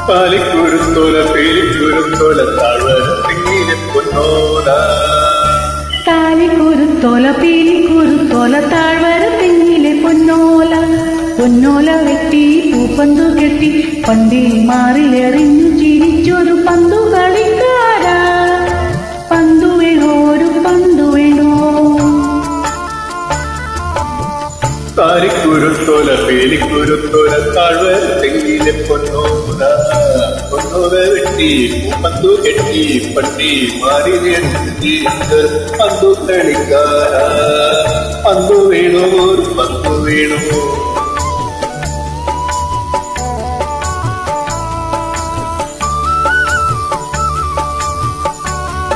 പാലിക്കുരുത്തോല പേലിക്കുരുത്തോല താഴ്വര തെങ്ങിലെ പൊന്നോല താലിക്കുരുത്തോല പീലിക്കുരുത്തോല താഴ്വര തെങ്ങിലെ പൊന്നോല പൊന്നോല വെട്ടി പൂപ്പന്തു കെട്ടി പണ്ടി മാറിലെറിഞ്ഞു ചിരിച്ചൊരു പന്തു കളിക്കാരാ പന്തു വേണോ ഒരു പന്തു വേണോ താലിക്കുരുത്തോല പേലിക്കുരുത്തോല താഴ്വര തെങ്ങിലെ പൊന്നോല പൊന്നോല വെട്ടി പൂപ്പന്തു കെട്ടി പണ്ടി മാറിലെറിഞ്ഞു ചിരിച്ചൊരു പന്തു കളിക്കാരാ പന്തു വേണോ ഒരു പന്തു വേണോ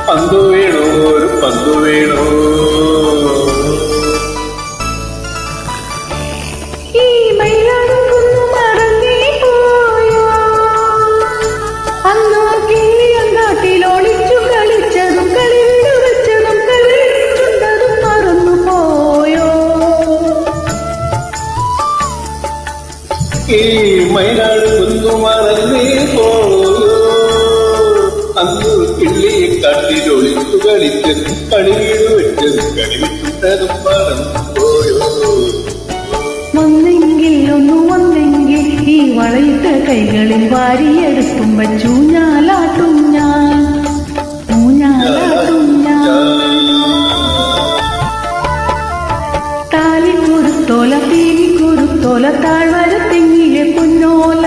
പന്തു വേണോ ഒരു പന്തു വേണോ ഈ മയിലാടുന്നു മറന്നേ പോയോ അന്നോ കിളിയങ്കാട്ടിൽ ഒളിച്ചു കളിച്ചതും കളിവിടു വെച്ചതും കളിച്ചുണ്ടതും മറന്നു പോയോ ഈ മയിലാട് കുന്നു മറന്നേ പോയോ അന്നു കിള്ളിയെ കാട്ടിൽ ഒളിച്ചു കളിച്ചതും കളിവീട് വെച്ചതും കളിവിട്ടുണ്ടതും മറന്നു പോയോ വന്നെങ്കിൽ ഒന്നു വന്നെങ്കിൽ ഈ വളയിട്ട കൈകളിൽ വാരിയെടുക്കും ചൂഞ്ഞാലാട്ടും ഞാൻ ഊഞ്ഞാലാട്ടും ഞാൻ താലിക്കുരുത്തോല പീലിക്കുരുത്തോല താഴ്വര തെങ്ങിലെ പൊന്നോല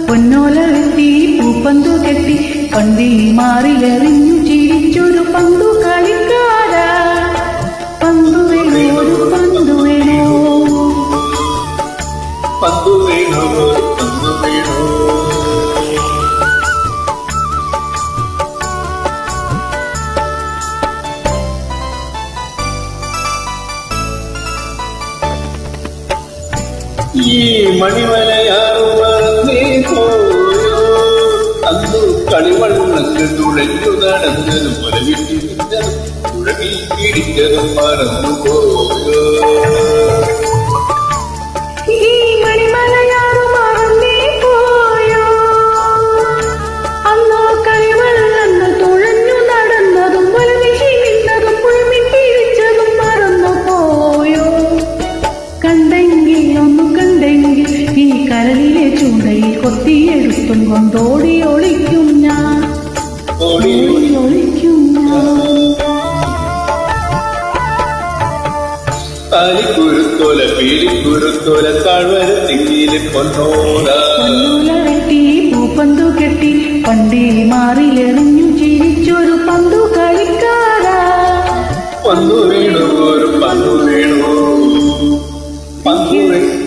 പൊന്നോല വെട്ടി പൂപ്പന്തു കെട്ടി പണ്ടി മാറിലെറിഞ്ഞു ചിരിച്ചൊരു പന്തു കളിക്കാരാ പന്തു വേണോ ഒരു പന്തു വേണോ പന്തു വേണോ ഒരു പന്തു വേണോ ഈ മണിമലയാറും മറന്നേ പോയോ അന്നു കളിവള്ളങ്ങൾ തുഴഞ്ഞു നടന്നതും മുലവിട്ടി നിന്നതും തുഴകി പിടിച്ചതും മറന്നു പോയോ ഈ മണിമലയാറു മറന്നേ പോയോ അന്നോ കളിവള്ളങ്ങൾ തുഴഞ്ഞു നടന്നതും മുലവിട്ടി നിന്നതും പുഴമിട്ടിരിച്ചതും മറന്നു പോയോ കണ്ടെങ്കിൽ ഒന്നു കണ്ടെങ്കിൽ ഈ കരളിലെ ചൂണ്ടയിൽ കൊത്തിയെടുത്തും കൊണ്ടോടി ഒളിക്കും ഞാൻ ഓടി ഒളിക്കും ഞാൻ താലിക്കുരുത്തോല പീലിക്കുരുത്തോല താഴ്വര തെങ്ങിലെ പൊന്നോല പൊന്നോല വെട്ടി പൂപ്പന്തു കെട്ടി പണ്ടി മാറിലെറിഞ്ഞു ചിരിച്ചൊരു പന്തു കളിക്കാരാ പന്തു വേണോ ഒരു പന്തു വേണോ പന്തു വേണോ